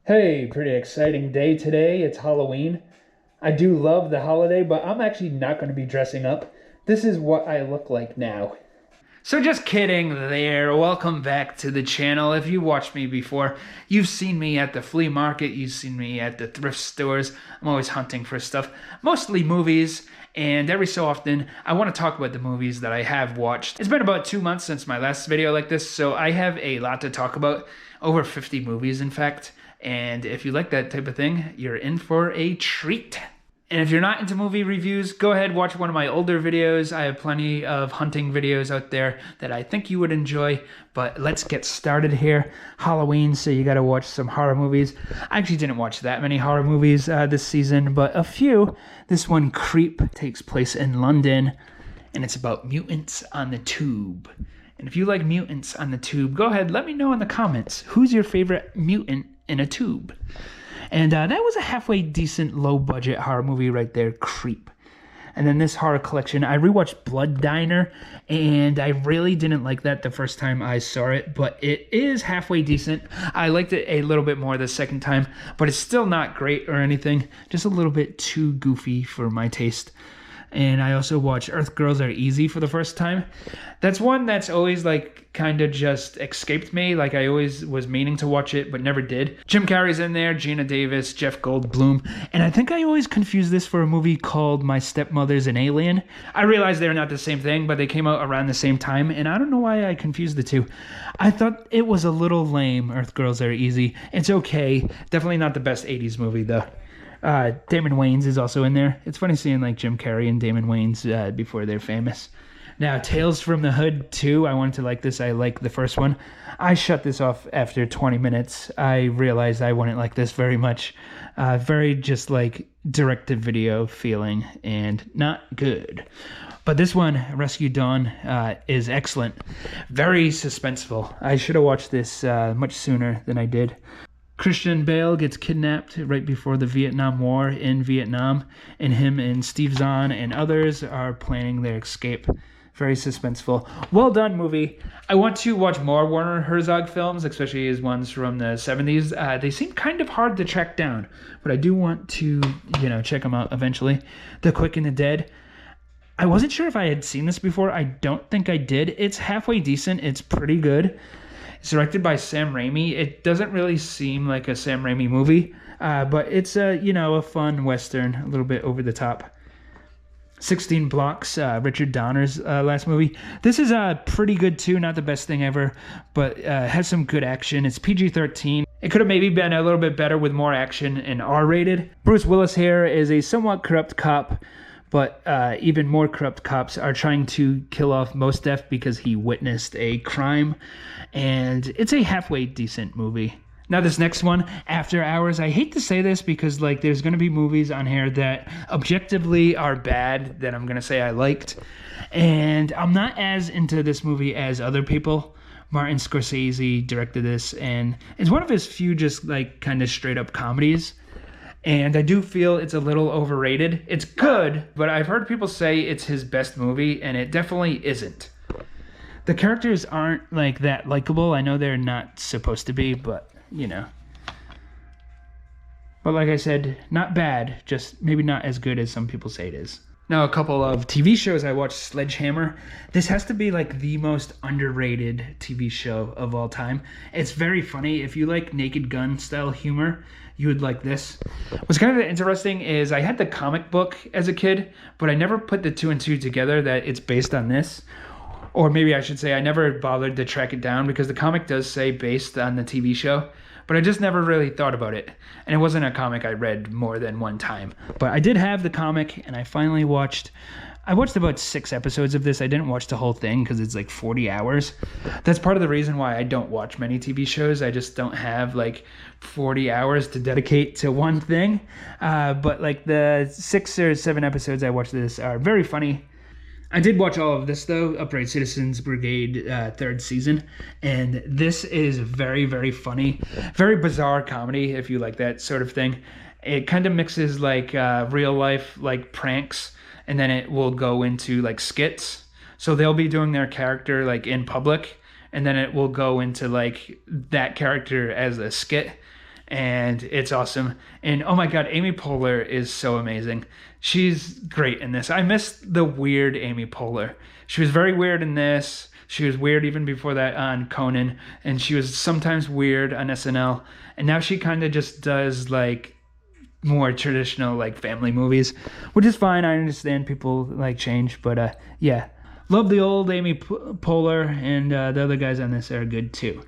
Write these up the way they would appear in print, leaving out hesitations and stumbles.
Hey, pretty exciting day today. It's Halloween. I do love the holiday, but I'm actually not going to be dressing up. This is what I look like now. So just kidding there. Welcome back to the channel. If you watched me before, you've seen me at the flea market, you've seen me at the thrift stores. I'm always hunting for stuff, mostly movies, and every so often I want to talk about the movies that I have watched. It's been about 2 months since my last video like this, so I have a lot to talk about. Over 50 movies, in fact. And if you like that type of thing, you're in for a treat. And if you're not into movie reviews, go ahead, watch one of my older videos. I have plenty of hunting videos out there that I think you would enjoy. But let's get started here. Halloween, so you gotta watch some horror movies. I actually didn't watch that many horror movies this season, but a few. This one, Creep, takes place in London, and it's about mutants on the tube. And if you like mutants on the tube, go ahead, let me know in the comments. Who's your favorite mutant in a tube? And that was a halfway decent low-budget horror movie right there, Creep. And then this horror collection, I rewatched Blood Diner, and I really didn't like that the first time I saw it, but it is halfway decent. I liked it a little bit more the second time, but it's still not great or anything. Just a little bit too goofy for my taste. And I also watched Earth Girls Are Easy for the first time. That's one that's always like kind of just escaped me. Like I always was meaning to watch it, but never did. Jim Carrey's in there, Gina Davis, Jeff Goldblum. And I think I always confuse this for a movie called My Stepmother's an Alien. I realize they're not the same thing, but they came out around the same time. And I don't know why I confused the two. I thought it was a little lame, Earth Girls Are Easy. It's okay. Definitely not the best 80s movie though. Damon Wayans is also in there. It's funny seeing like Jim Carrey and Damon Wayans before they're famous. Now, Tales from the Hood 2, I wanted to like this. I like the first one. I shut this off after 20 minutes. I realized I wouldn't like this very much. Very just like direct-to-video feeling and not good. But this one, Rescue Dawn, is excellent. Very suspenseful. I should have watched this much sooner than I did. Christian Bale gets kidnapped right before the Vietnam War in Vietnam, and him and Steve Zahn and others are planning their escape. Very suspenseful. Well done movie. I want to watch more Werner Herzog films, especially his ones from the 70s. They seem kind of hard to track down, but I do want to, check them out eventually. The Quick and the Dead. I wasn't sure if I had seen this before. I don't think I did. It's halfway decent. It's pretty good. It's directed by Sam Raimi. It doesn't really seem like a Sam Raimi movie, but it's a fun Western, a little bit over the top. 16 Blocks, Richard Donner's last movie. This is pretty good too, not the best thing ever, but has some good action. It's PG-13. It could have maybe been a little bit better with more action and R-rated. Bruce Willis here is a somewhat corrupt cop, but even more corrupt cops are trying to kill off Mos Def because he witnessed a crime. And it's a halfway decent movie. Now this next one, After Hours. I hate to say this because like there's going to be movies on here that objectively are bad that I'm going to say I liked. And I'm not as into this movie as other people. Martin Scorsese directed this, and it's one of his few just like kind of straight up comedies. And I do feel it's a little overrated. It's good, but I've heard people say it's his best movie, and it definitely isn't. The characters aren't like that likable. I know they're not supposed to be, but But like I said, not bad, just maybe not as good as some people say it is. Now, a couple of TV shows I watched. Sledgehammer. This has to be like the most underrated TV show of all time. It's very funny. If you like Naked Gun style humor, you would like this. What's kind of interesting is I had the comic book as a kid, but I never put the two and two together that it's based on this. Or maybe I should say I never bothered to track it down because the comic does say based on the TV show, but I just never really thought about it. And it wasn't a comic I read more than one time. But I did have the comic, and I finally watched about 6 episodes of this. I didn't watch the whole thing because it's like 40 hours. That's part of the reason why I don't watch many TV shows. I just don't have like 40 hours to dedicate to one thing. But like the 6 or 7 episodes I watched this are very funny. I did watch all of this, though, Upright Citizens Brigade 3rd season, and this is very, very funny. Very bizarre comedy, if you like that sort of thing. It kind of mixes, like, real life, like, pranks, and then it will go into, like, skits. So they'll be doing their character, like, in public, and then it will go into, like, that character as a skit. and it's awesome. And oh my God, Amy Poehler is so amazing. She's great in this. I miss the weird Amy Poehler. She was very weird in this. She was weird even before that on Conan, and she was sometimes weird on SNL. And now she kind of just does like more traditional like family movies, which is fine. I understand people like change, but yeah, love the old Amy Poehler, and the other guys on this are good too.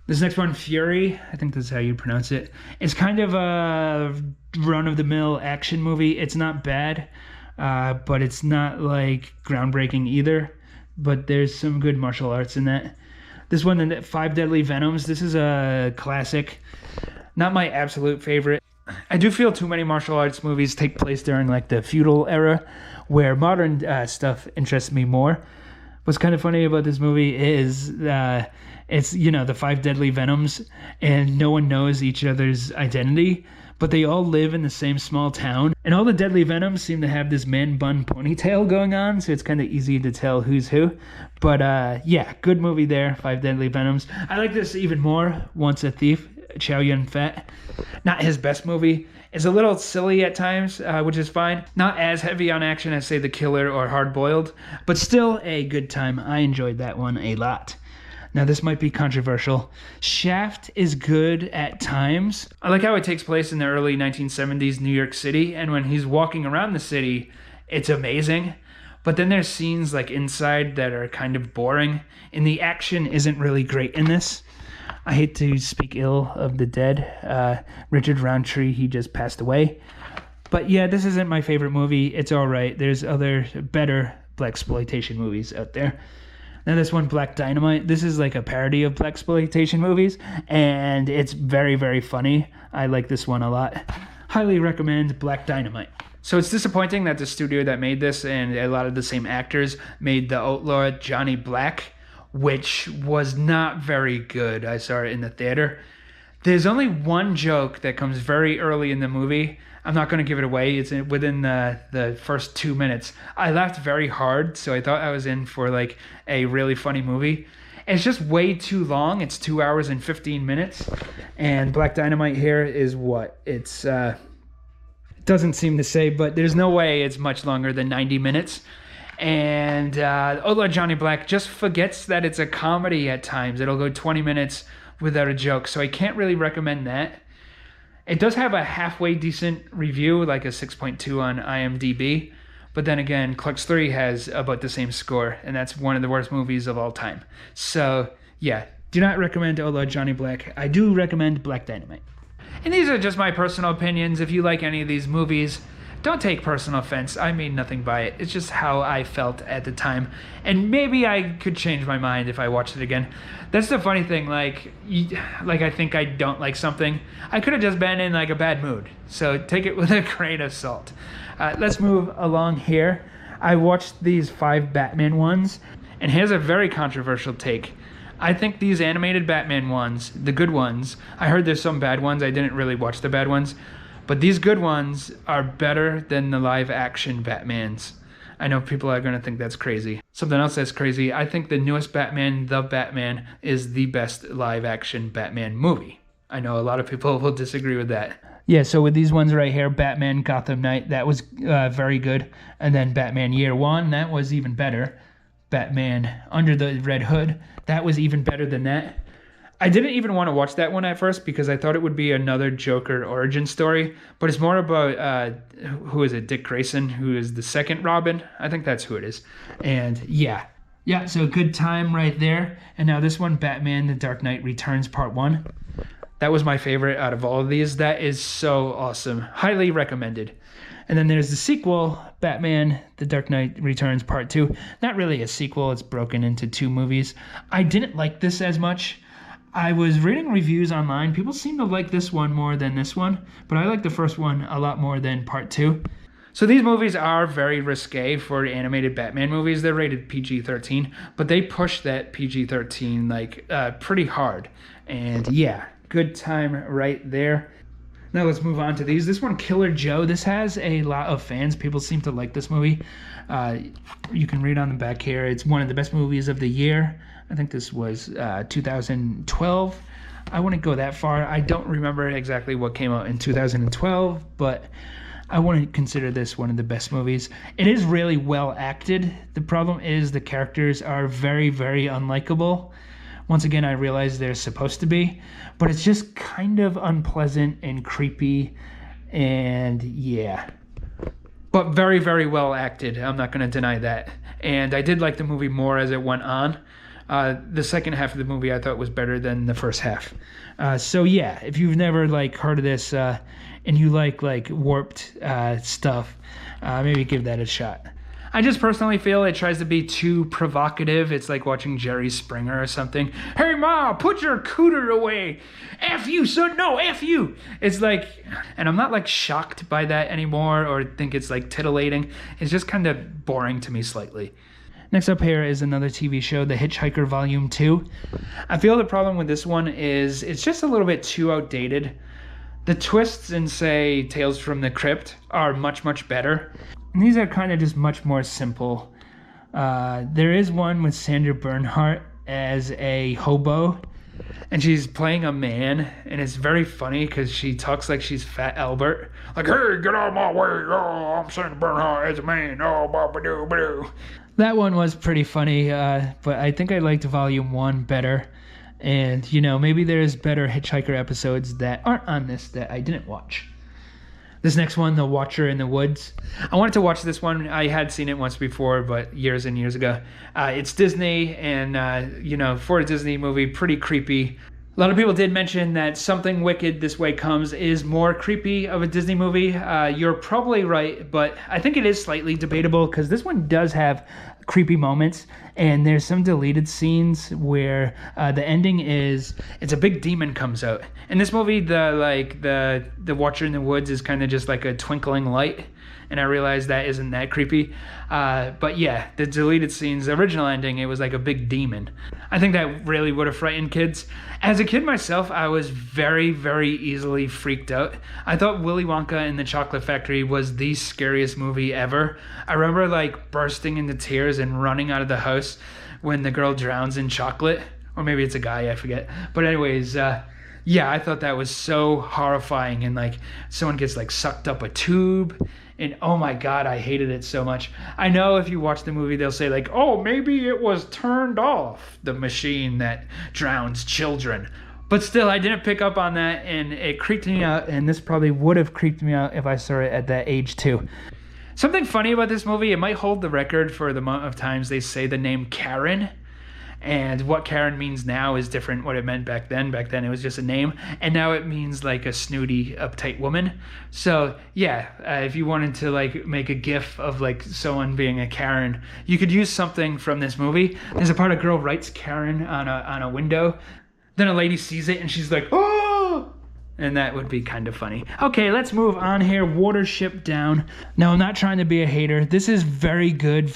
This next one, Fury, I think that's how you pronounce it. It's kind of a run-of-the-mill action movie. It's not bad, but it's not like groundbreaking either. But there's some good martial arts in that. This one, the Five Deadly Venoms, this is a classic. Not my absolute favorite. I do feel too many martial arts movies take place during like the feudal era, where modern stuff interests me more. What's kind of funny about this movie is it's, you know, the Five Deadly Venoms, and no one knows each other's identity, but they all live in the same small town. And all the Deadly Venoms seem to have this man bun ponytail going on, so it's kind of easy to tell who's who. But yeah, good movie there, Five Deadly Venoms. I like this even more, Once a Thief, Chow Yun-fat. Not his best movie. It's a little silly at times, which is fine. Not as heavy on action as, say, The Killer or Hard Boiled, but still a good time. I enjoyed that one a lot. Now, this might be controversial. Shaft is good at times. I like how it takes place in the early 1970s New York City, and when he's walking around the city, it's amazing. But then there's scenes like inside that are kind of boring, and the action isn't really great in this. I hate to speak ill of the dead. Richard Roundtree, he just passed away. But yeah, this isn't my favorite movie. It's all right. There's other better blaxploitation movies out there. Now this one, Black Dynamite, this is like a parody of blaxploitation movies, and it's very, very funny. I like this one a lot. Highly recommend Black Dynamite. So it's disappointing that the studio that made this and a lot of the same actors made the Outlaw Johnny Black, which was not very good. I saw it in the theater. There's only one joke that comes very early in the movie. I'm not going to give it away. It's within the first 2 minutes. I laughed very hard, so I thought I was in for like a really funny movie. It's just way too long. It's 2 hours and 15 minutes. And Black Dynamite here is what? It's doesn't seem to say, but there's no way it's much longer than 90 minutes. And Outlaw Johnny Black just forgets that it's a comedy at times. It'll go 20 minutes without a joke, so I can't really recommend that. It does have a halfway decent review, like a 6.2 on IMDb, but then again, Clerks 3 has about the same score, and that's one of the worst movies of all time. So yeah, do not recommend Outlaw Johnny Black. I do recommend Black Dynamite. And these are just my personal opinions. If you like any of these movies, don't take personal offense. I mean nothing by it. It's just how I felt at the time. And maybe I could change my mind if I watched it again. That's the funny thing. Like I think I don't like something. I could have just been in like a bad mood. So take it with a grain of salt. Let's move along here. I watched these 5 Batman ones. And here's a very controversial take. I think these animated Batman ones, the good ones, I heard there's some bad ones. I didn't really watch the bad ones. But these good ones are better than the live-action Batmans. I know people are going to think that's crazy. Something else that's crazy, I think the newest Batman, The Batman, is the best live-action Batman movie. I know a lot of people will disagree with that. Yeah, so with these ones right here, Batman Gotham Knight, that was very good. And then Batman Year One, that was even better. Batman Under the Red Hood, that was even better than that. I didn't even want to watch that one at first because I thought it would be another Joker origin story, but it's more about, who is it, Dick Grayson, who is the second Robin. I think that's who it is. And yeah, so good time right there. And now this one, Batman The Dark Knight Returns Part 1. That was my favorite out of all of these. That is so awesome. Highly recommended. And then there's the sequel, Batman The Dark Knight Returns Part 2. Not really a sequel. It's broken into 2 movies. I didn't like this as much. I was reading reviews online. People seem to like this one more than this one, but I like the first one a lot more than Part 2. So these movies are very risque for animated Batman movies. They're rated PG-13, but they push that PG-13 like pretty hard. And yeah, good time right there. Now let's move on to these. This one, Killer Joe. This has a lot of fans. People seem to like this movie. You can read on the back here. It's one of the best movies of the year. I think this was 2012. I wouldn't go that far. I don't remember exactly what came out in 2012, but I wouldn't consider this one of the best movies. It is really well acted. The problem is the characters are very, very unlikable. Once again, I realize they're supposed to be, but it's just kind of unpleasant and creepy, and yeah. But very, very well acted. I'm not going to deny that. And I did like the movie more as it went on. The second half of the movie I thought was better than the first half. So yeah, if you've never like heard of this and you like warped stuff, maybe give that a shot. I just personally feel it tries to be too provocative. It's like watching Jerry Springer or something. Hey, Ma, put your cooter away. F you, son. No, F you. It's like, and I'm not like shocked by that anymore or think it's like titillating. It's just kind of boring to me slightly. Next up here is another TV show, The Hitchhiker Volume 2. I feel the problem with this one is it's just a little bit too outdated. The twists in, say, Tales from the Crypt are much, much better. And these are kind of just much more simple. There is one with Sandra Bernhardt as a hobo, and she's playing a man, and it's very funny because she talks like she's Fat Albert. Like, hey, get out of my way. Oh, I'm Sandra Bernhardt as a man. Oh, ba-ba-doo-ba-doo. That one was pretty funny, but I think I liked Volume 1 better. And, you know, maybe there's better Hitchhiker episodes that aren't on this that I didn't watch. This next one, The Watcher in the Woods. I wanted to watch this one. I had seen it once before, but years and years ago. It's Disney, and, you know, for a Disney movie, pretty creepy. A lot of people did mention that Something Wicked This Way Comes is more creepy of a Disney movie. You're probably right, but I think it is slightly debatable because this one does have creepy moments, and there's some deleted scenes where the ending is it's a big demon comes out. In this movie, the Watcher in the Woods is kind of just like a twinkling light, and I realized that isn't that creepy. But yeah, the deleted scenes, the original ending, it was like a big demon. I think that really would have frightened kids. As a kid myself, I was very, very easily freaked out. I thought Willy Wonka and the Chocolate Factory was the scariest movie ever. I remember like bursting into tears and running out of the house when the girl drowns in chocolate. Or maybe it's a guy, I forget. But anyways, yeah, I thought that was so horrifying, and like someone gets like sucked up a tube, and oh my god, I hated it so much. I know if you watch the movie, they'll say like, oh, maybe it was turned off, the machine that drowns children. But still, I didn't pick up on that, and it creeped me out, and this probably would have creeped me out if I saw it at that age too. Something funny about this movie, it might hold the record for the amount of times they say the name Karen. And what Karen means now is different what it meant back then. Back then it was just a name, and now it means like a snooty, uptight woman. So yeah, if you wanted to like make a gif of like someone being a Karen, you could use something from this movie. There's a part a girl writes Karen on a window, then a lady sees it and she's like, oh! And that would be kind of funny. Okay, let's move on here. Watership Down. Now, I'm not trying to be a hater. This is very good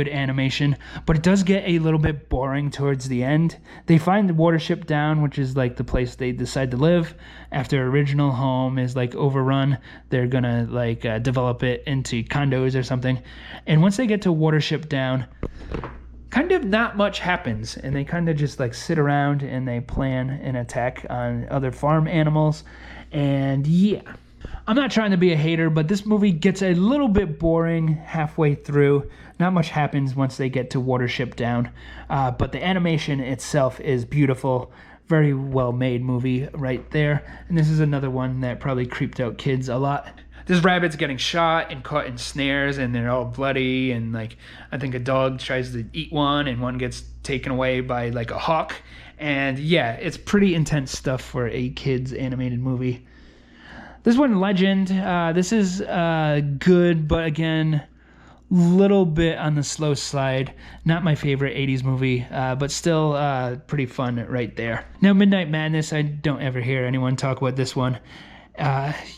animation, but it does get a little bit boring towards the end. They find the Watership Down, which is like the place they decide to live after original home is like overrun. They're gonna like develop it into condos or something. And once they get to Watership Down, kind of not much happens, and they kind of just like sit around and they plan an attack on other farm animals. And yeah, I'm not trying to be a hater, but this movie gets a little bit boring halfway through. Not much happens once they get to Watership Down, but the animation itself is beautiful. Very well made movie right there. And this is another one that probably creeped out kids a lot. This rabbit's getting shot and caught in snares, and they're all bloody, and like I think a dog tries to eat one, and one gets taken away by like a hawk. And yeah, it's pretty intense stuff for a kids animated movie. This one, Legend, this is good, but again, little bit on the slow side. Not my favorite 80s movie, but still pretty fun right there. Now, Midnight Madness, I don't ever hear anyone talk about this one.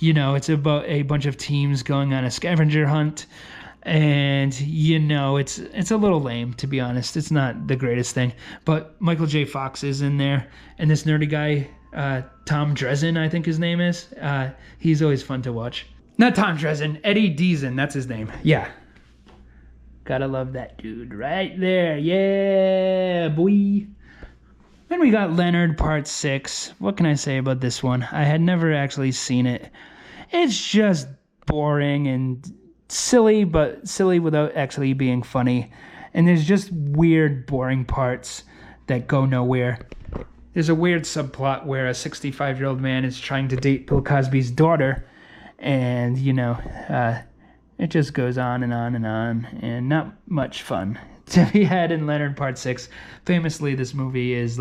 You know, it's about a bunch of teams going on a scavenger hunt, and you know, it's a little lame, to be honest. It's not the greatest thing, but Michael J. Fox is in there, and this nerdy guy, Tom Dresden, I think his name is. He's always fun to watch. Not Tom Dresden, Eddie Deason, that's his name. Yeah. Gotta love that dude right there. Yeah, boy. Then we got Leonard Part 6. What can I say about this one? I had never actually seen it. It's just boring and silly, but silly without actually being funny. And there's just weird, boring parts that go nowhere. There's a weird subplot where a 65-year-old man is trying to date Bill Cosby's daughter. And, it just goes on and on and on. And not much fun to be had in Leonard Part 6. Famously, this movie is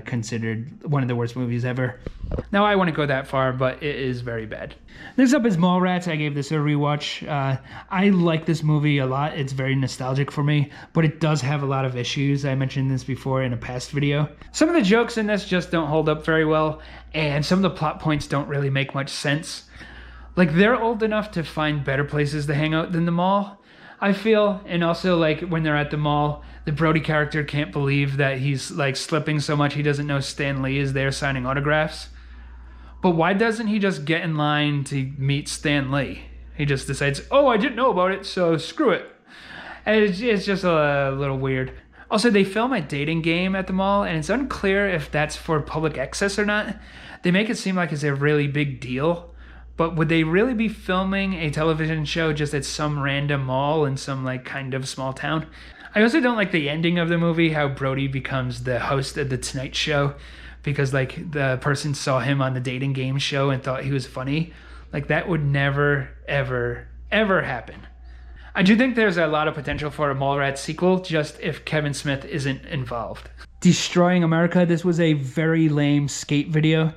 considered one of the worst movies ever. Now, I wouldn't go that far, but it is very bad. Next up is Mallrats. I gave this a rewatch. I like this movie a lot. It's very nostalgic for me, but it does have a lot of issues. I mentioned this before in a past video. Some of the jokes in this just don't hold up very well, and some of the plot points don't really make much sense. Like, they're old enough to find better places to hang out than the mall, I feel. And also, when they're at the mall, the Brody character can't believe that he's slipping so much he doesn't know Stan Lee is there signing autographs. But why doesn't he just get in line to meet Stan Lee? He just decides, oh, I didn't know about it, so screw it. And it's just a little weird. Also, they film a dating game at the mall, and it's unclear if that's for public access or not. They make it seem like it's a really big deal. But would they really be filming a television show just at some random mall in some kind of small town? I also don't like the ending of the movie, how Brody becomes the host of the Tonight Show because the person saw him on the dating game show and thought he was funny. That would never, ever, ever happen. I do think there's a lot of potential for a Mallrats sequel, just if Kevin Smith isn't involved. Destroying America. This was a very lame skate video.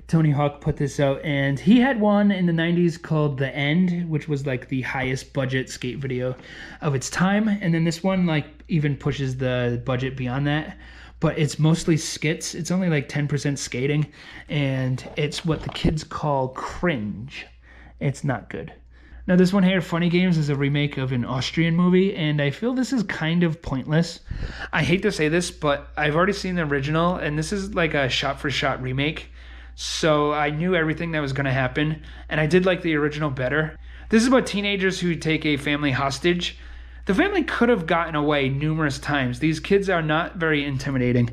Tony Hawk put this out, and he had one in the 90s called The End, which was the highest budget skate video of its time. And then this one even pushes the budget beyond that. But it's mostly skits. It's only 10% skating, and it's what the kids call cringe. It's not good. Now this one here, Funny Games, is a remake of an Austrian movie, and I feel this is kind of pointless. I hate to say this, but I've already seen the original, and this is a shot-for-shot remake. So I knew everything that was going to happen, and I did like the original better. This is about teenagers who take a family hostage. The family could have gotten away numerous times. These kids are not very intimidating,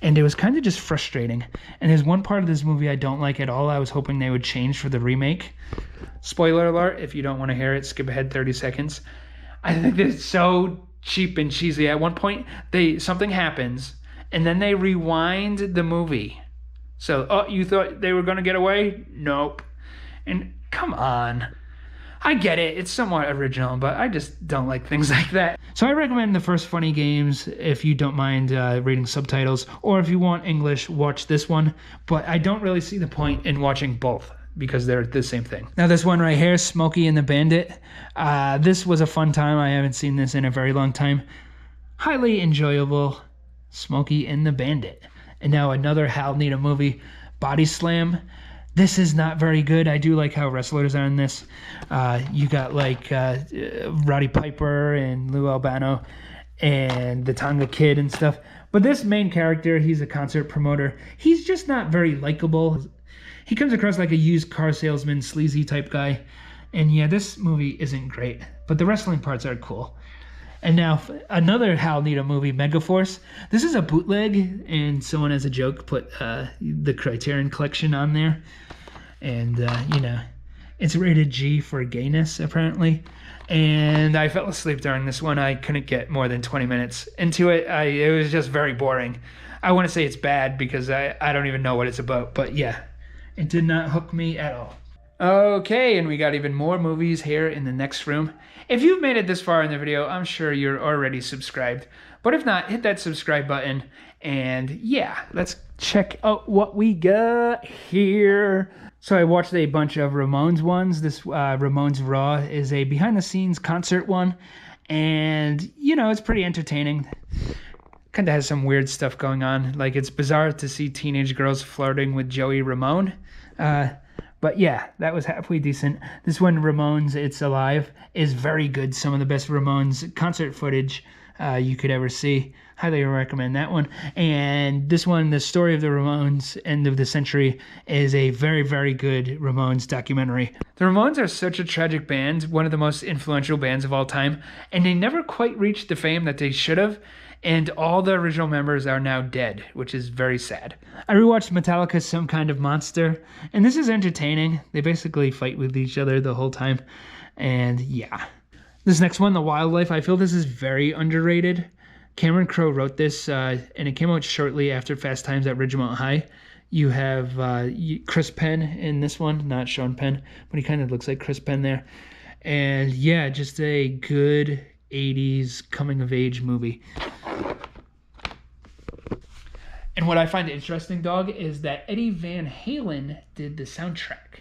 and it was kind of just frustrating. And there's one part of this movie I don't like at all. I was hoping they would change for the remake. Spoiler alert, if you don't want to hear it, skip ahead 30 seconds. I think it's so cheap and cheesy. At one point, something happens, and then they rewind the movie. So, you thought they were going to get away? Nope. And come on. I get it. It's somewhat original, but I just don't like things like that. So I recommend the first Funny Games if you don't mind reading subtitles, or if you want English, watch this one. But I don't really see the point in watching both because they're the same thing. Now this one right here, Smokey and the Bandit. This was a fun time. I haven't seen this in a very long time. Highly enjoyable. Smokey and the Bandit. And now another Hal Needham movie, Body Slam. This is not very good. I do like how wrestlers are in this. You got Roddy Piper and Lou Albano and the Tonga Kid and stuff. But this main character, he's a concert promoter. He's just not very likable. He comes across like a used car salesman, sleazy type guy. And yeah, this movie isn't great. But the wrestling parts are cool. And now another Hal Needham movie, Megaforce. This is a bootleg, and someone as a joke put the Criterion Collection on there. And, it's rated G for gayness, apparently. And I fell asleep during this one. I couldn't get more than 20 minutes into it. It was just very boring. I want to say it's bad because I don't even know what it's about. But yeah, it did not hook me at all. Okay, and we got even more movies here in the next room. If you've made it this far in the video, I'm sure you're already subscribed. But if not, hit that subscribe button. And yeah, let's check out what we got here. So I watched a bunch of Ramones ones. This Ramones Raw is a behind-the-scenes concert one. And, it's pretty entertaining. Kind of has some weird stuff going on. It's bizarre to see teenage girls flirting with Joey Ramone. But yeah, that was halfway decent. This one, Ramones, It's Alive, is very good. Some of the best Ramones concert footage you could ever see. Highly recommend that one. And this one, The Story of the Ramones, End of the Century, is a very, very good Ramones documentary. The Ramones are such a tragic band, one of the most influential bands of all time, and they never quite reached the fame that they should have, and all the original members are now dead, which is very sad. I rewatched Metallica's Some Kind of Monster, and this is entertaining. They basically fight with each other the whole time, and yeah. This next one, The Wildlife, I feel this is very underrated. Cameron Crowe wrote this, and it came out shortly after Fast Times at Ridgemont High. You have Chris Penn in this one, not Sean Penn, but he kind of looks like Chris Penn there. And yeah, just a good 80s coming-of-age movie. And what I find interesting, dog, is that Eddie Van Halen did the soundtrack.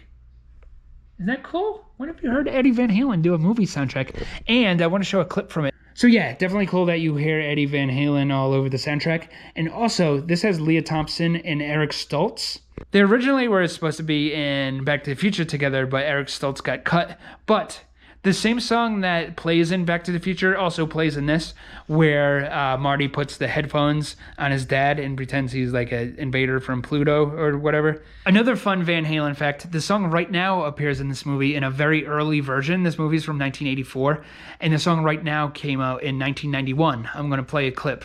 Isn't that cool? When have you heard Eddie Van Halen do a movie soundtrack? And I want to show a clip from it. So yeah, definitely cool that you hear Eddie Van Halen all over the soundtrack. And also, this has Leah Thompson and Eric Stoltz. They originally were supposed to be in Back to the Future together, but Eric Stoltz got cut. But the same song that plays in Back to the Future also plays in this, where Marty puts the headphones on his dad and pretends he's like an invader from Pluto or whatever. Another fun Van Halen fact, the song Right Now appears in this movie in a very early version. This movie's from 1984, and the song Right Now came out in 1991. I'm going to play a clip.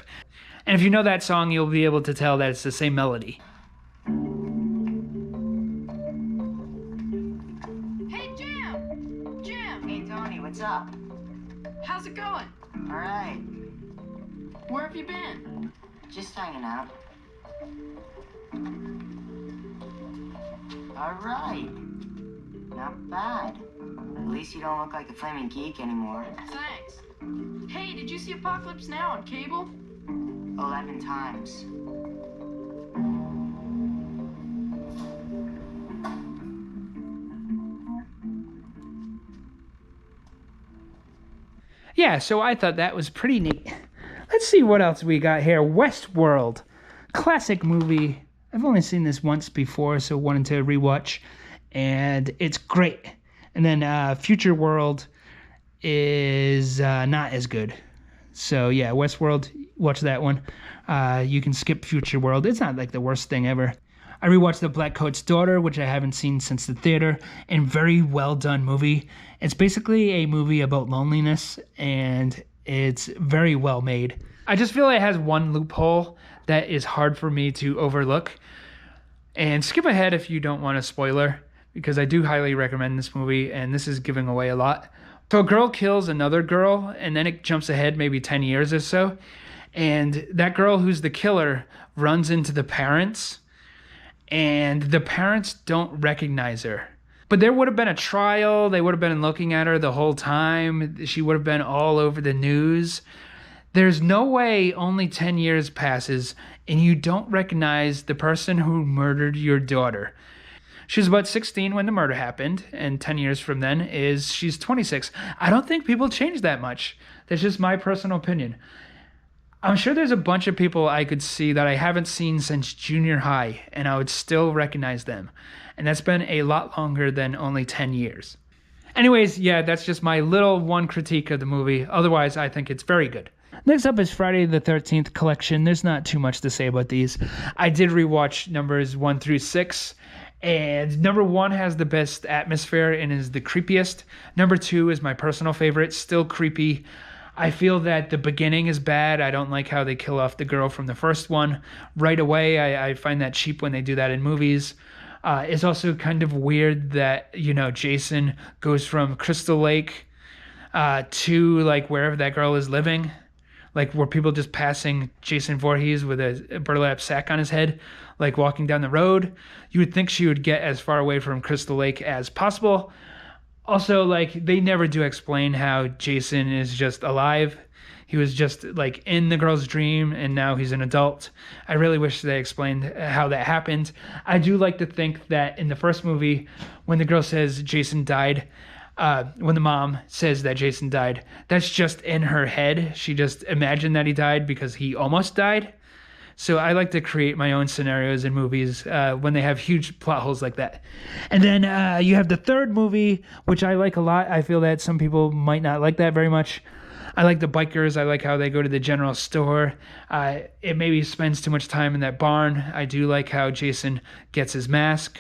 And if you know that song, you'll be able to tell that it's the same melody. What's up? How's it going? All right. Where have you been? Just hanging out. All right. Not bad. At least you don't look like a flaming geek anymore. Thanks. Hey, did you see Apocalypse Now on cable? 11 times. Yeah, so I thought that was pretty neat. Let's see what else we got here. Westworld. Classic movie. I've only seen this once before, so wanted to rewatch. And it's great. And then Future World is not as good. So yeah, Westworld, watch that one. You can skip Future World. It's not like the worst thing ever. I rewatched The Black Coat's Daughter, which I haven't seen since the theater, and very well done movie. It's basically a movie about loneliness, and it's very well made. I just feel it has one loophole that is hard for me to overlook. And skip ahead if you don't want a spoiler, because I do highly recommend this movie, and this is giving away a lot. So a girl kills another girl, and then it jumps ahead maybe 10 years or so, and that girl who's the killer runs into the parents, and the parents don't recognize her. But there would have been a trial. They would have been looking at her the whole time. She would have been all over the news. There's no way only 10 years passes and you don't recognize the person who murdered your daughter. She was about 16 when the murder happened, and 10 years from then she's 26. I don't think people change that much. That's just my personal opinion. I'm sure there's a bunch of people I could see that I haven't seen since junior high, and I would still recognize them. And that's been a lot longer than only 10 years. Anyways, yeah, that's just my little one critique of the movie. Otherwise, I think it's very good. Next up is Friday the 13th collection. There's not too much to say about these. I did rewatch numbers 1 through 6. And number 1 has the best atmosphere and is the creepiest. Number 2 is my personal favorite, still creepy. I feel that the beginning is bad. I don't like how they kill off the girl from the first one right away. I find that cheap when they do that in movies. It's also kind of weird that, Jason goes from Crystal Lake to like wherever that girl is living. Like were people just passing Jason Voorhees with a burlap sack on his head, like walking down the road? You would think she would get as far away from Crystal Lake as possible. Also, like, they never do explain how Jason is just alive. He was just, like, in the girl's dream, and now he's an adult. I really wish they explained how that happened. I do like to think that in the first movie, when the girl says Jason died, when the mom says that Jason died, that's just in her head. She just imagined that he died because he almost died. So I like to create my own scenarios in movies when they have huge plot holes like that. And then you have the third movie, which I like a lot. I feel that some people might not like that very much. I like the bikers. I like how they go to the general store. It maybe spends too much time in that barn. I do like how Jason gets his mask.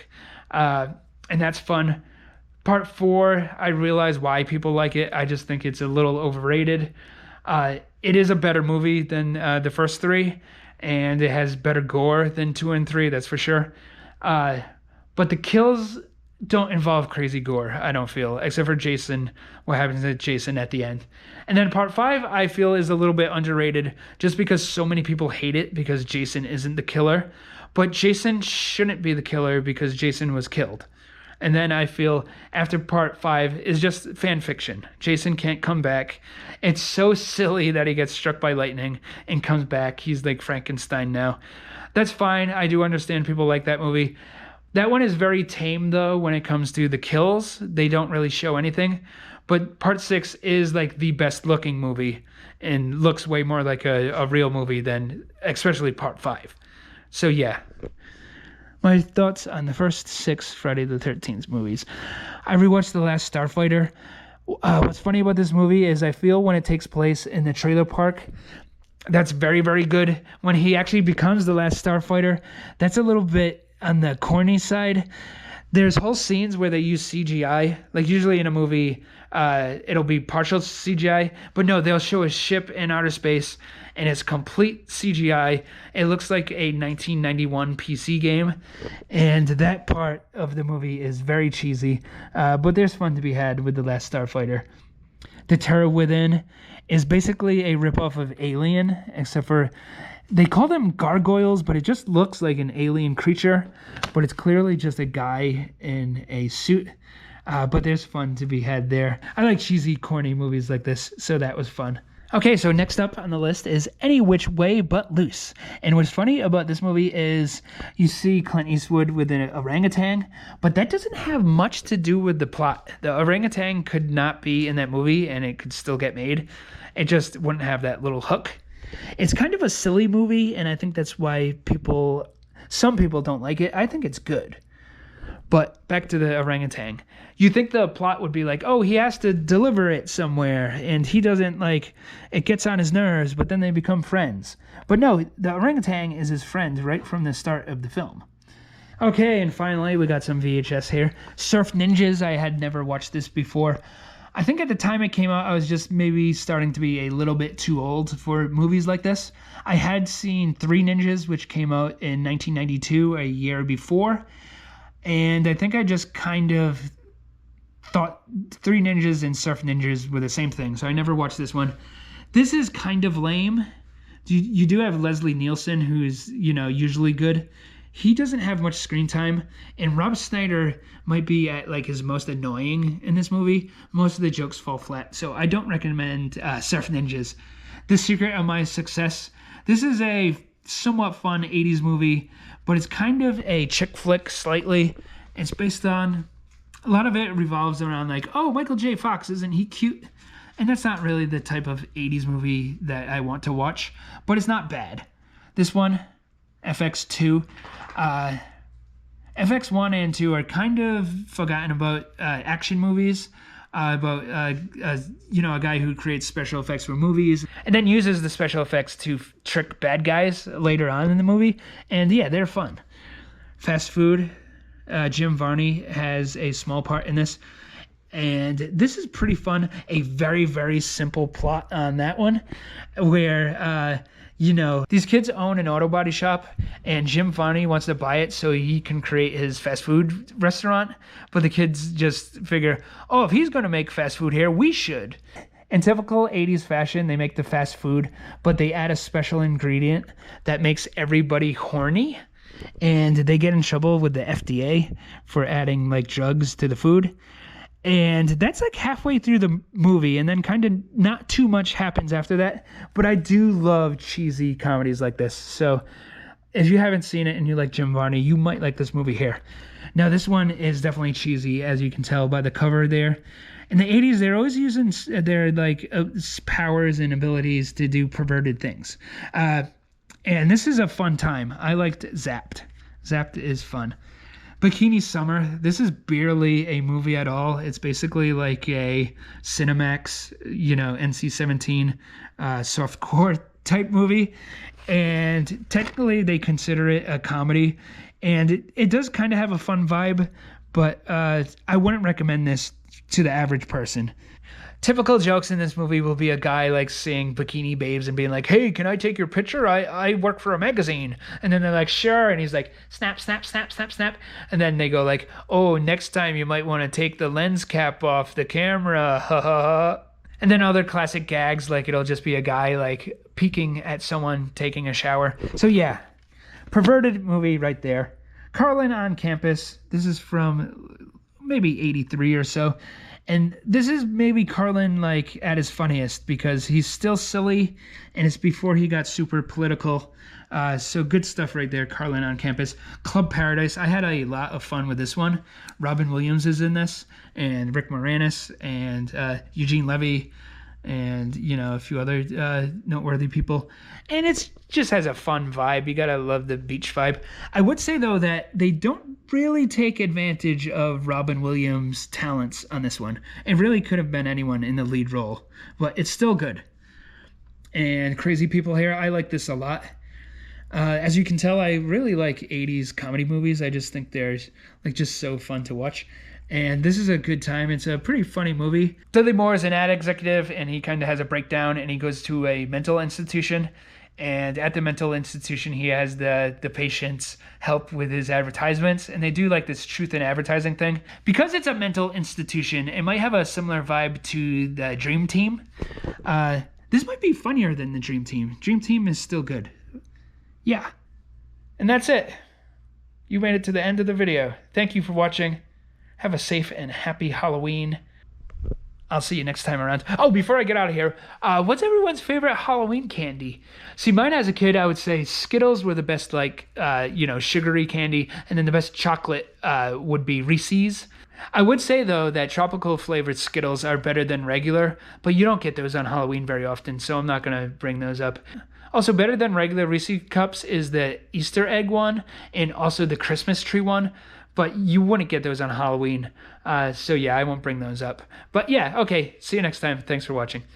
And that's fun. Part 4, I realize why people like it. I just think it's a little overrated. It is a better movie than the first 3, and it has better gore than 2 and 3, that's for sure. But the kills don't involve crazy gore, I don't feel, except for Jason, what happens to Jason at the end. And then part 5, I feel, is a little bit underrated just because so many people hate it because Jason isn't the killer. But Jason shouldn't be the killer because Jason was killed. And then I feel after part 5 is just fan fiction. Jason can't come back. It's so silly that he gets struck by lightning and comes back. He's like Frankenstein now. That's fine. I do understand people like that movie. That one is very tame, though, when it comes to the kills. They don't really show anything. But part 6 is like the best looking movie and looks way more like a real movie than especially part 5. So yeah. My thoughts on the first 6 Friday the 13th movies. I rewatched The Last Starfighter. What's funny about this movie is I feel when it takes place in the trailer park, that's very, very good. When he actually becomes the last Starfighter, that's a little bit on the corny side. There's whole scenes where they use CGI. Like usually in a movie, it'll be partial CGI. But no, they'll show a ship in outer space and it's complete CGI. It looks like a 1991 PC game. And that part of the movie is very cheesy. But there's fun to be had with The Last Starfighter. The Terror Within is basically a ripoff of Alien, except for they call them gargoyles, but it just looks like an alien creature. But it's clearly just a guy in a suit. But there's fun to be had there. I like cheesy, corny movies like this, so that was fun. Okay, so next up on the list is Any Which Way But Loose. And what's funny about this movie is you see Clint Eastwood with an orangutan, but that doesn't have much to do with the plot. The orangutan could not be in that movie, and it could still get made. It just wouldn't have that little hook. It's kind of a silly movie, and I think that's why some people don't like it. I think it's good. But back to the orangutan. You think the plot would be like, oh, he has to deliver it somewhere, and he doesn't it gets on his nerves, but then they become friends. But no, the orangutan is his friend right from the start of the film. Okay, and finally, we got some VHS here. Surf Ninjas. I had never watched this before. I think at the time it came out, I was just maybe starting to be a little bit too old for movies like this. I had seen Three Ninjas, which came out in 1992, a year before. And I think I just kind of thought Three Ninjas and Surf Ninjas were the same thing. So I never watched this one. This is kind of lame. You do have Leslie Nielsen, who's, usually good. He doesn't have much screen time, and Rob Schneider might be at his most annoying in this movie. Most of the jokes fall flat, so I don't recommend Surf Ninjas. The Secret of My Success. This is a somewhat fun 80s movie, but it's kind of a chick flick slightly. It's based on, a lot of it revolves around oh, Michael J. Fox, isn't he cute? And that's not really the type of 80s movie that I want to watch, but it's not bad. This one, FX2. FX1 and 2 are kind of forgotten about action movies, about a guy who creates special effects for movies and then uses the special effects to trick bad guys later on in the movie. And yeah, they're fun. Fast Food. Jim Varney has a small part in this. And this is pretty fun. A very, very simple plot on that one where... these kids own an auto body shop, and Jim Varney wants to buy it so he can create his fast food restaurant. But the kids just figure, oh, if he's going to make fast food here, we should. In typical 80s fashion, they make the fast food, but they add a special ingredient that makes everybody horny. And they get in trouble with the FDA for adding drugs to the food. And that's halfway through the movie, and then kind of not too much happens after that. But I do love cheesy comedies like this. So if you haven't seen it and you like Jim Varney, you might like this movie here. Now, this one is definitely cheesy, as you can tell by the cover there. In the 80s, they're always using their powers and abilities to do perverted things. And this is a fun time. I liked Zapped. Zapped is fun. Bikini Summer. This is barely a movie at all. It's basically like a Cinemax, NC-17 softcore type movie. And technically they consider it a comedy. And it does kind of have a fun vibe, but I wouldn't recommend this to the average person. Typical jokes in this movie will be a guy like seeing bikini babes and being like, hey, can I take your picture? I work for a magazine. And then they're like, sure. And he's like, snap, snap, snap, snap, snap. And then they go like, oh, next time you might want to take the lens cap off the camera. Ha ha ha. And then other classic gags, like it'll just be a guy like peeking at someone taking a shower. So yeah, perverted movie right there. Carlin on Campus. This is from maybe 83 or so. And this is maybe Carlin like at his funniest because he's still silly and it's before he got super political. So good stuff right there, Carlin on Campus. Club Paradise. I had a lot of fun with this one. Robin Williams is in this, and Rick Moranis, and Eugene Levy, and a few other noteworthy people. And it just has a fun vibe. You gotta love the beach vibe. I would say though that they don't really take advantage of Robin Williams' talents on this one. It really could have been anyone in the lead role, but it's still good. And Crazy People Here, I like this a lot. As you can tell, I really like 80s comedy movies. I just think they're like just so fun to watch. And this is a good time. It's a pretty funny movie. Dudley Moore is an ad executive, and he kind of has a breakdown, and he goes to a mental institution. And at the mental institution, he has the patients help with his advertisements. And they do like this truth in advertising thing. Because it's a mental institution, it might have a similar vibe to the Dream Team. This might be funnier than the Dream Team. Dream Team is still good. Yeah. And that's it. You made it to the end of the video. Thank you for watching. Have a safe and happy Halloween. I'll see you next time around. Oh, before I get out of here, what's everyone's favorite Halloween candy? See, mine as a kid, I would say Skittles were the best, sugary candy, and then the best chocolate would be Reese's. I would say, though, that tropical flavored Skittles are better than regular, but you don't get those on Halloween very often, so I'm not going to bring those up. Also, better than regular Reese's Cups is the Easter egg one and also the Christmas tree one. But you wouldn't get those on Halloween. So yeah, I won't bring those up. But yeah, okay. See you next time. Thanks for watching.